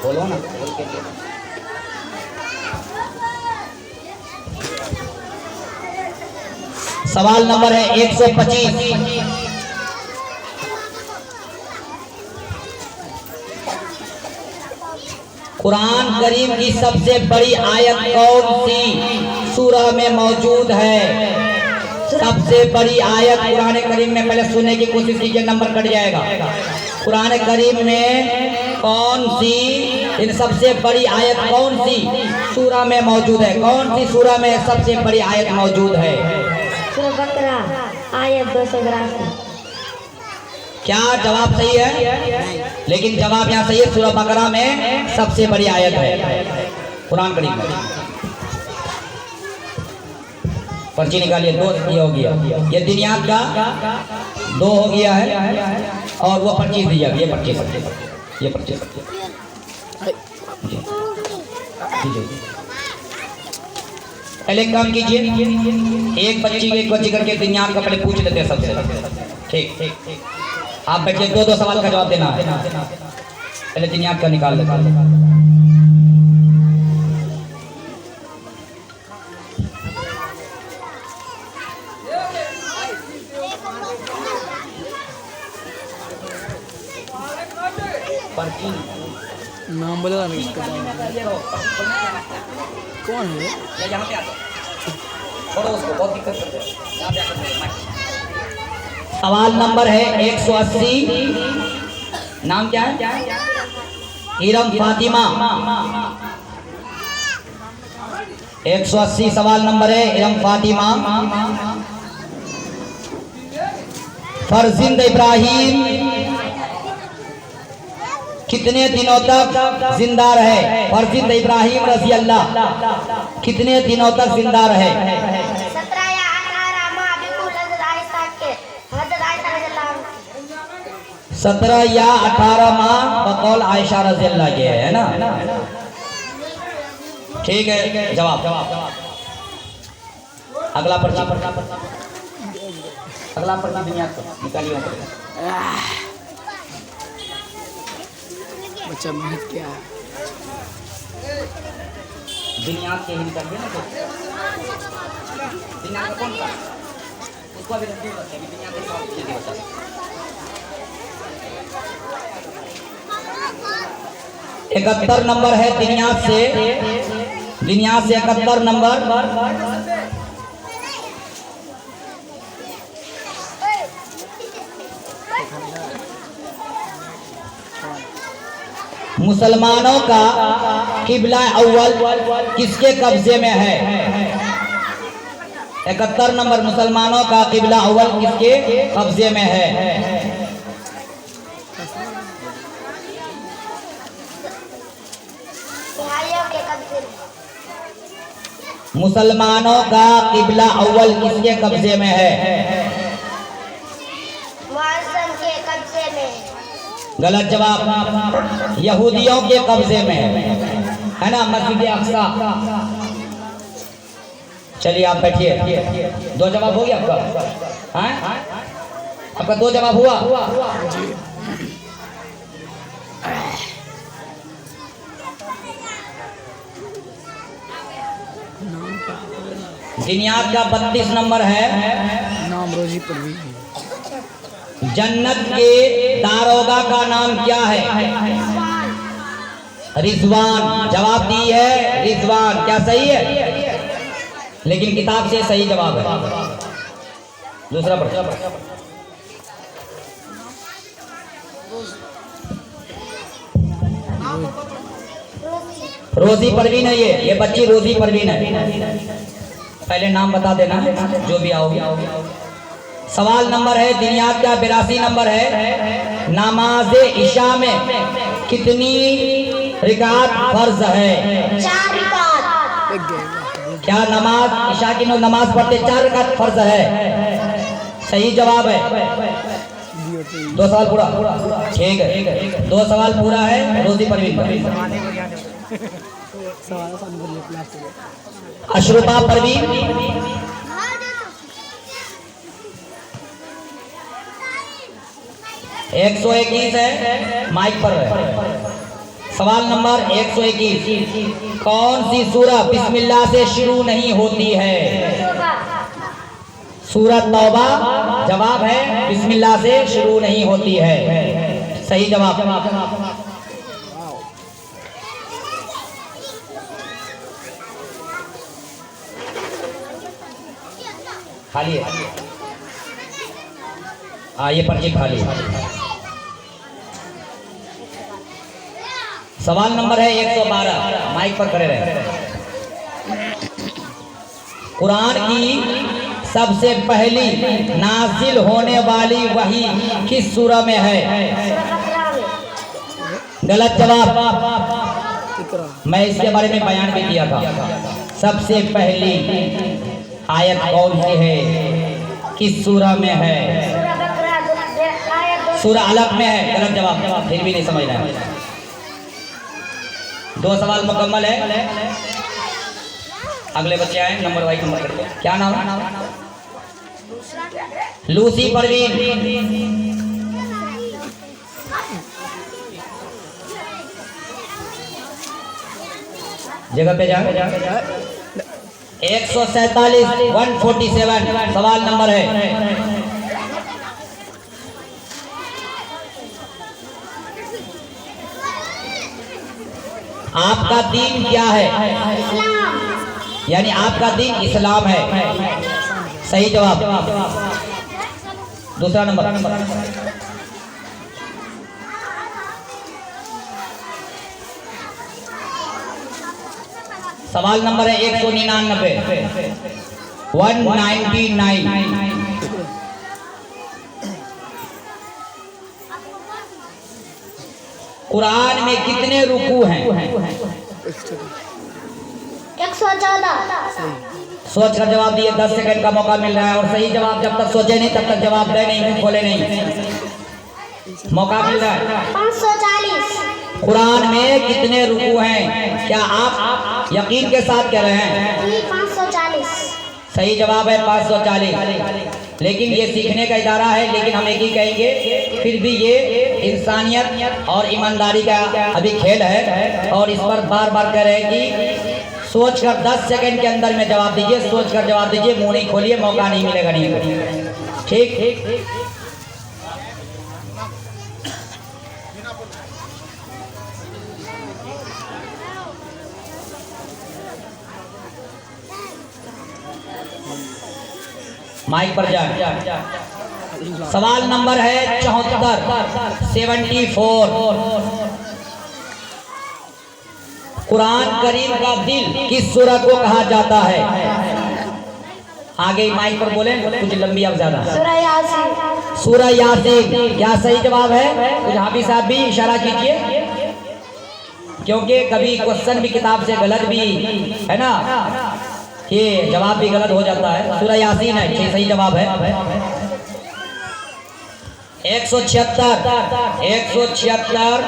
बोलो ना। सवाल नंबर है 125। कुरान करीम की सबसे बड़ी आयत कौन सी सूरह में मौजूद है? सबसे बड़ी आयत कुरान करीम में, पहले सुनने की कोशिश कीजिए, नंबर कट जाएगा। कुरान करीम में कौन सी, इन सबसे बड़ी आयत कौन सी सूरह में मौजूद है? कौन सी सूरह में सबसे बड़ी आयत मौजूद है? सूरह बकरा आयत 282। क्या जवाब सही है? लेकिन जवाब यहाँ सही है, सूरह बकरा में सबसे बड़ी आयत है कुरान करीम में। पर्ची निकालिए, 2 ये हो गया, ये दिनियात का 2 हो गया है, और वो पर्ची दी जाती है, ये पर्ची पहले काम कीजिए, एक बच्ची करके दिनियात का पहले पूछ लेते हैं सबसे। ठीक, आप बैठिए, 2 सवाल का जवाब देना है। पहले दिनियात का निकाल लेते। नाम बोलेगा ना इसका, कौन है? यहाँ पे आ उसको, बहुत दिक्कत करते हैं। सवाल नंबर है 180। नाम क्या है? इरम फातिमा। 180 सवाल नंबर है, इरम फातिमा। फरजिंद इब्राहिम कितने दिनों तक जिंदा रहे? फरजिंद इब्राहिम रजी अल्लाह कितने दिनों तक जिंदा रहे? 17 या 18 माह बिल्कुल हज़रत आयशा के, हज़रत आयशा रज़ी अल्लाह अन्हा। 17 या 18 माह बकौल आयशा रज़ी अल्लाह के, है ना? ठीक है, जवाब। अगला पर्ची दुनिया निकालिए। बच्चा मेहनत क्या है? दुनिया के ही निकालिए ना। दुनिया का कौन सा? उसको अभी रखिए, दुनिया के सवाल पूछिए बच्चा। 71 नंबर है दुनिया से 71 नंबर। मुसलमानों का किबला अव्वल किसके कब्जे में है? 71 नंबर, मुसलमानों का किबला अव्वल किसके कब्जे में है? मुसलमानों का किबला अव्वल किसके कब्जे में है? मुअज़्ज़म के कब्जे में। गलत जवाब, यहूदियों के कब्जे में है ना, मस्जिद अक्सा। चलिए आप बैठिए, 2 जवाब हो गया आपका? हाँ, आपका 2 जवाब हुआ। जिनियात का 32 नंबर है। नाम रोजी परवीन। जन्नत के दारोगा का नाम क्या है? रिजवान। जवाब दी है रिजवान, क्या सही है? लेकिन किताब से सही जवाब है। दूसरा प्रश्न, रोजी परवीन है, ये बच्ची रोजी परवीन है। पहले नाम बता देना जो भी आओगे। सवाल नंबर है दुनिया का 82 नंबर है। नमाज इशा में कितनी रिकात फर्ज है? 4 रिकात। क्या नमाज इशा की नमाज पढ़ते 4 रिकात फर्ज है? सही जवाब है। 2 सवाल पूरा, ठीक है, 2 सवाल पूरा है। रोजी परवीन, अशरुफा परवीन, 121 है, माइक पर है। सवाल नंबर 121, कौन सी सूरह बिस्मिल्लाह से शुरू नहीं होती है? सूरत तौबा जवाब है, बिस्मिल्लाह से शुरू नहीं होती है। सही जवाब। खाली है, हाँ ये पर्ची खाली है। सवाल नंबर है 112, माइक पर खड़े रहे। कुरान की सबसे पहली नाजिल होने वाली वही किस सूरह में है? गलत जवाब। मैं इसके बारे में बयान भी किया था। सबसे पहली आयत कौन सी है, किस सूरह में है? सूरह अलग में है। गलत जवाब, फिर भी नहीं समझ रहा है। 2 सवाल मुकम्मल है। अगले बच्चे आए, नंबर वाइज नंबर करके। क्या नाम है? लूसी परवीन। जगह पे जाए। 147 147 सवाल नंबर है। आपका दीन क्या है? यानी आपका दीन इस्लाम है। सही जवाब। दूसरा नंबर। सवाल नंबर है 199 199। कुरान में कितने रुकू हैं? 114। सोच कर जवाब दिए, 10 सेकंड का मौका मिल रहा है। और सही जवाब जब तक सोचे नहीं तब तक जवाब दे नहीं, खोले नहीं। मौका मिल रहा है। 540। कुरान में कितने रुकू हैं? क्या आप यकीन के साथ कह रहे हैं? 540। सही जवाब है 540। लेकिन ये सीखने का इदारा है, लेकिन हम एक ही कहेंगे, फिर भी ये इंसानियत और ईमानदारी का अभी खेल है। और इस पर बार बार कह रहे हैं कि सोचकर 10 सेकंड के अंदर में जवाब दीजिए। सोचकर जवाब दीजिए, मुंह नहीं खोलिए, मौका नहीं मिलेगा। नहीं, ठीक। माइक पर जाए। सवाल नंबर है 74 74। कुरान करीम का दिल किस सूरह को कहा जाता है? आगे माइक पर बोले, कुछ लंबी अब ज्यादा। सूरह यासीन। सूरह यासीन क्या सही जवाब है? कुछ हाफिज साहब भी इशारा कीजिए, क्योंकि कभी क्वेश्चन भी किताब से गलत भी है ना, ये जवाब भी गलत हो जाता है। सूरह यासीन है, सही जवाब है। 176 176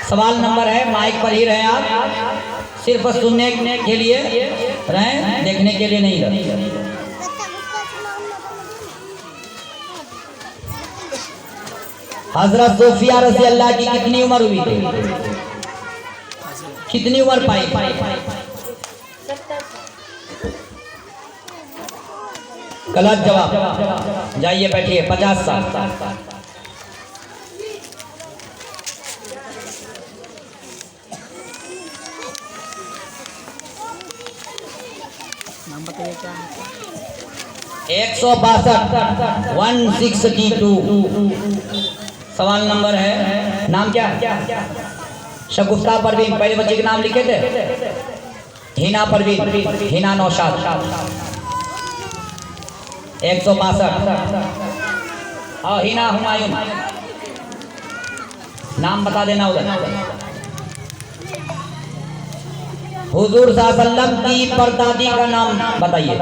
सवाल नंबर है। माइक पर ही रहे आप, सिर्फ सुनने के लिए रहे, देखने के लिए नहीं रहे। हजरत सोफिया रज़ी अल्लाह की कितनी उम्र हुई थी? कितनी उम्र पाई? गलत जवाब। जाइए बैठिए। 50 साल। नाम बताइए क्या है? 162 162 सवाल नंबर है। नाम क्या? शगुफ्ता परवीन। पहले बच्चे के नाम लिखे थे? हिना परवीन, हिना नौशाद। 162 और हिना हुमायूं। नाम बता देना उधर। हुजूर सल्लल्लाहु अलैहि वसल्लम की परदादी का नाम बताइए।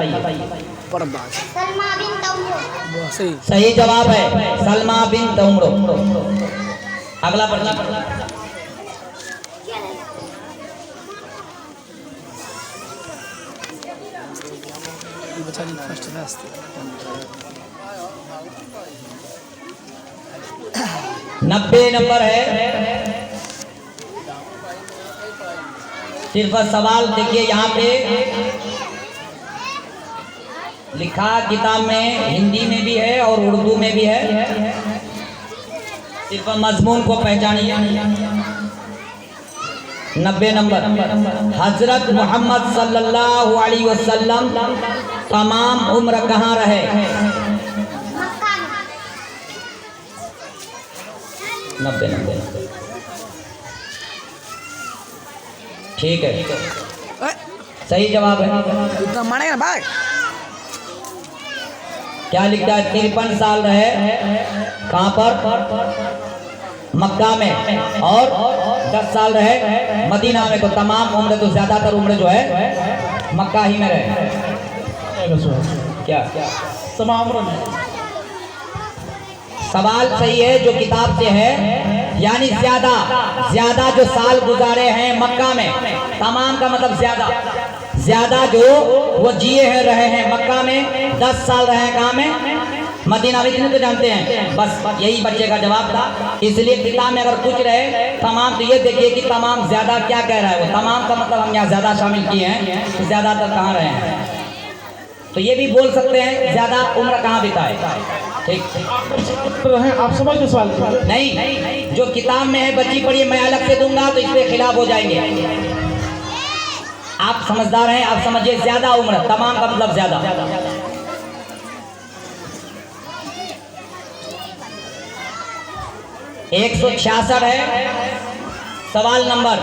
सलमा बिन्त उमरो। सही जवाब है, सलमा बिन्त उमरो। अगला प्रश्न। फर्स्ट 90 नंबर है। सिर्फ सवाल देखिए यहाँ पे लिखा किताब में, हिंदी में भी है और उर्दू में भी है, सिर्फ मजमून को पहचानिए। 90 नंबर, हजरत मोहम्मद सल्लल्लाहु अलैहि वसल्लम तमाम उम्र कहाँ रहे? मक्का में। 90 नंबर, ठीक है, सही जवाब है। इतना मानेगा ना भाई। क्या लिखता है? 53 साल रहे कहाँ पर? मक्का में, और 10 साल रहे मदीना में। तो तमाम उम्र, तो ज्यादातर उम्र जो है मक्का ही में रहे। क्या तमाम सवाल सही है जो किताब से है, यानी ज्यादा जो साल गुजारे हैं मक्का में, तमाम का मतलब ज्यादा जो वो जिए हैं, रहे हैं मक्का में, 10 साल रहे हैं कहाँ में? मदीना में। इतने तो जानते हैं, बस यही बच्चे का जवाब था। इसलिए किताब में अगर कुछ रहे तमाम, तो ये देखिए कि तमाम ज्यादा क्या कह रहा है वो, तमाम का मतलब हम यहाँ ज्यादा शामिल किए हैं, तो ज्यादातर कहाँ रहे हैं। तो ये भी बोल सकते हैं ज्यादा उम्र कहाँ बिताए। ठीक, आप समझ के सवाल नहीं, जो किताब में है बच्ची पढ़िए, मैं अलग से दूंगा तो इसके खिलाफ हो जाएंगे। आप समझदार हैं, आप समझिए ज्यादा उम्र, तमाम का मतलब ज्यादा। 166 है सवाल नंबर,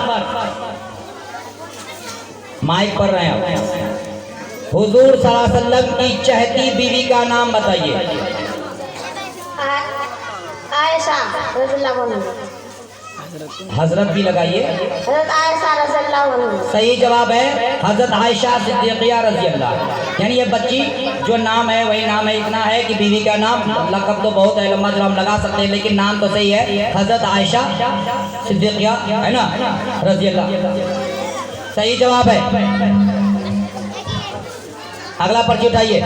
माइक पर रहे हैं आप। हुजूर सल्लल्लाहु अलैहि वसल्लम की चहती बीवी का नाम बताइए। आयशा रज़ियल्लाहु अन्हा। हजरत भी लगाइए। हज़रत आयशा रज़ियल्लाहु अन्हा। सही जवाब है हजरत आयशा सिद्दीक़ा रज़ियल्लाहु। यानी ये बच्ची जो नाम है वही नाम है। इतना है कि बीवी का नाम, लक़ब तो बहुत है, लंबा हम लगा सकते हैं, लेकिन नाम तो सही है, हजरत आयशा सिद्दीक़ा है ना, रज़ियल्लाहु। सही जवाब है। अगला पर्ची उठाइए,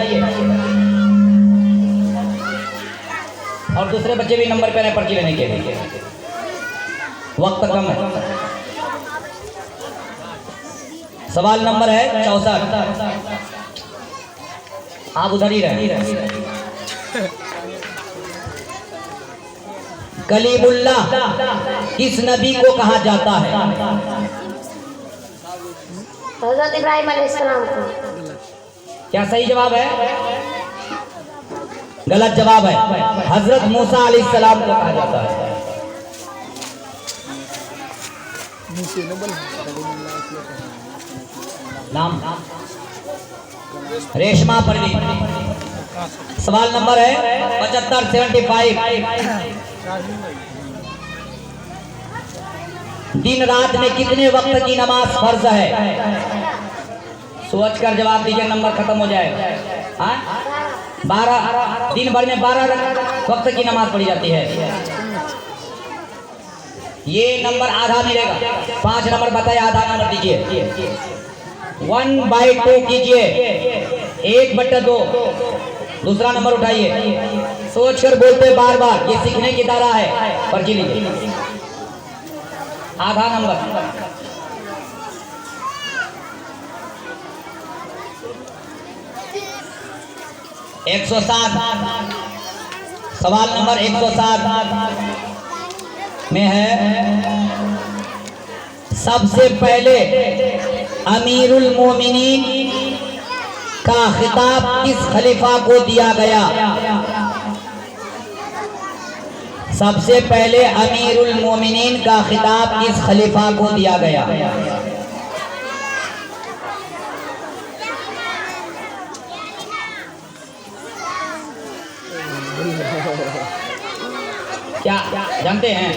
और दूसरे बच्चे भी नंबर पे रहे पर्ची लेने के लिए, वक्त कम है। सवाल नंबर है 64, आप उधर ही रहे। कलीमुल्लाह किस नबी को कहा जाता है? हज़रत इब्राहिम अलैहिस्सलाम को। क्या सही जवाब है? गलत जवाब है, हजरत मूसा अलैहिस्सलाम को कहा जाता है। नाम रेशमा परवीन। सवाल नंबर है 75, 75। दिन रात में कितने वक्त की नमाज फर्ज है? सोच कर जवाब दीजिए, नंबर खत्म हो जाएगा। 12, दिन भर में 12 वक्त की नमाज पढ़ी जाती है। ये नंबर आधा मिलेगा। 5 नंबर बताए, आधा नंबर दीजिए। 1/2 कीजिए, 1/2। दूसरा नंबर उठाइए, सोच कर बोलते बार बार, ये सीखने की तरह है। पर्ची लीजिए, आधा नंबर। एक 107, सवाल नंबर 107 में है, सबसे पहले अमीरुल मोमिनीन का खिताब किस खलीफा को दिया गया? सबसे पहले अमीरुल मोमिनीन का खिताब किस खलीफा को दिया गया? क्या जानते हैं?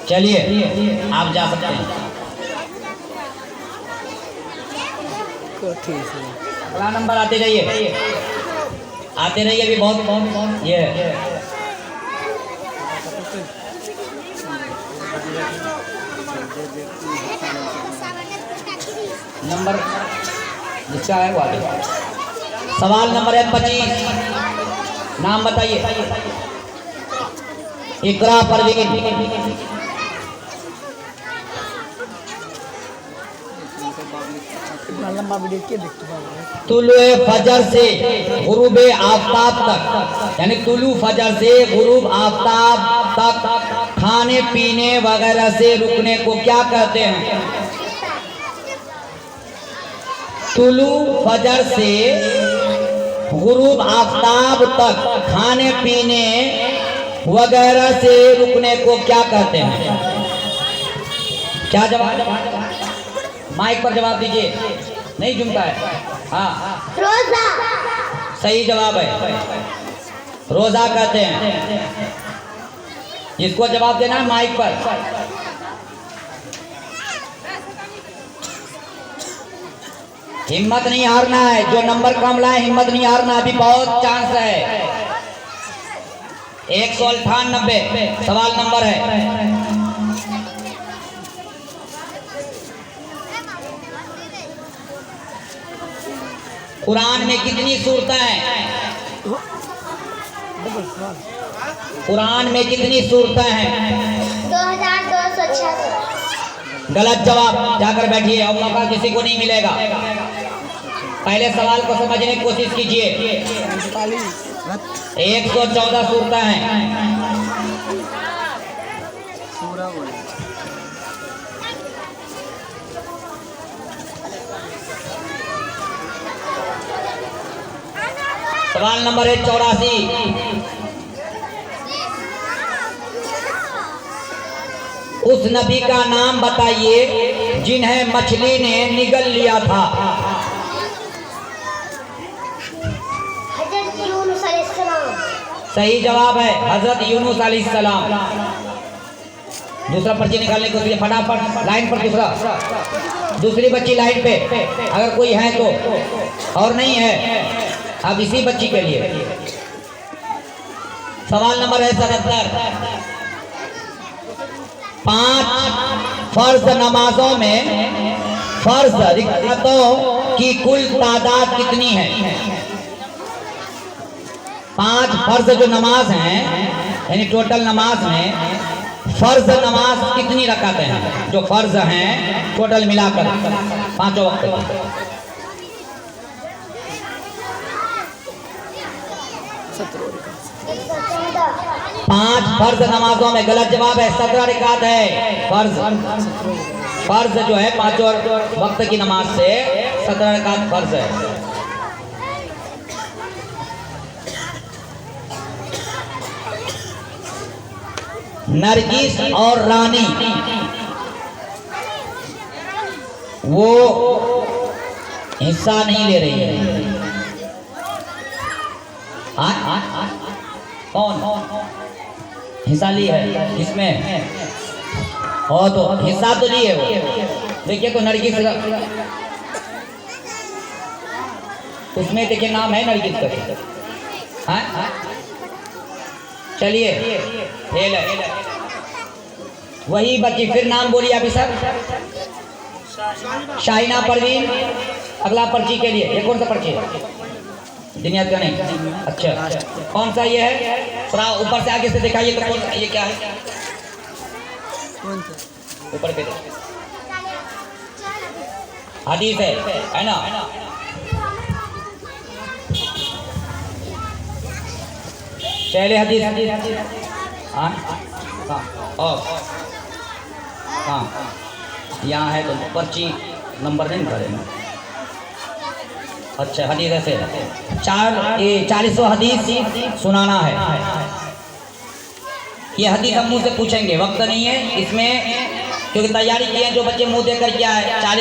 चलिए आप जा सकते हैं। अगला नंबर आते रहिए, आते रहिए, भी बहुत ये सामने नंबर जिसका है वो आगे। सवाल नंबर है 25। नाम बताइए। इकरा परवीन। इतना लंबा वीडियो क्या देखते हो? तुलुए फजर से गुरूब आफताब तक, यानी तुलु फजर से गुरूब आफताब तक खाने पीने वगैरह से रुकने को क्या कहते हैं? तुलु फजर से गुरूब आफताब तक खाने पीने वगैरह से रुकने को क्या कहते हैं? क्या जवाब? माइक पर जवाब दीजिए, नहीं जुमता है। हाँ, रोजा। सही जवाब है, रोजा कहते हैं। जिसको जवाब देना है माइक पर। हिम्मत नहीं हारना है, जो नंबर कम लाए हिम्मत नहीं हारना, अभी बहुत चांस है। 198 सवाल नंबर है। कुरान में कितनी सूरतें हैं? कुरान में कितनी सूरतें हैं? 2266। गलत जवाब, जाकर बैठिए और मौका किसी को नहीं मिलेगा। पहले सवाल को समझने की कोशिश कीजिए। 114 सूरतें हैं। सवाल नंबर है 84। उस नबी का नाम बताइए जिन्हें मछली ने निगल लिया था। हज़रत यूनुस अलैहिस्सलाम। सही जवाब है हजरत यूनुस अलैहिस्सलाम। दूसरा पर्ची निकालने को फटाफट लाइन पर। दूसरी बच्ची लाइन पे, अगर कोई है तो, और नहीं है अब इसी बच्ची के लिए। सवाल नंबर है 77। 5 फर्ज नमाजों में फर्ज रिकातों की कुल तादाद कितनी है? 5 फर्ज जो नमाज हैं, यानी टोटल नमाज में फर्ज नमाज कितनी रकातें हैं? जो फर्ज हैं टोटल मिलाकर पांचों वक्त। 5 फर्ज नमाजों में गलत जवाब है, 17 रकात है फर्ज। फर्ज जो है पांचों वक्त की नमाज से 17 रकात फर्ज है। नरगिस और रानी वो हिस्सा नहीं ले रही है। कौन हिस्सा ली है इसमें? और तो हिस्सा तो ली है वो। देखिए तो नरगिस, उसमें देखिए नाम है नरगिस का। चलिए खेल है वही बच्ची। फिर नाम बोलिए अभी सर। शाहिना परवीन। अगला पर्ची के लिए, ये कौन सा पर्ची है? दुनिया का नहीं, अच्छा कौन सा ये है? थोड़ा ऊपर से आगे से दिखाइए तो कौन सा, ये क्या है? ऊपर पे देखिए, हदीस है ना? पहले हदीस। हाँ यहाँ है तो पर्ची नंबर नहीं करेंगे। अच्छा हदीस ऐसे 40वां हदीस सुनाना है। ये हदीस हम मुँह से पूछेंगे, वक्त नहीं है इसमें क्योंकि तैयारी किए जो बच्चे मुँह देकर क्या है। 40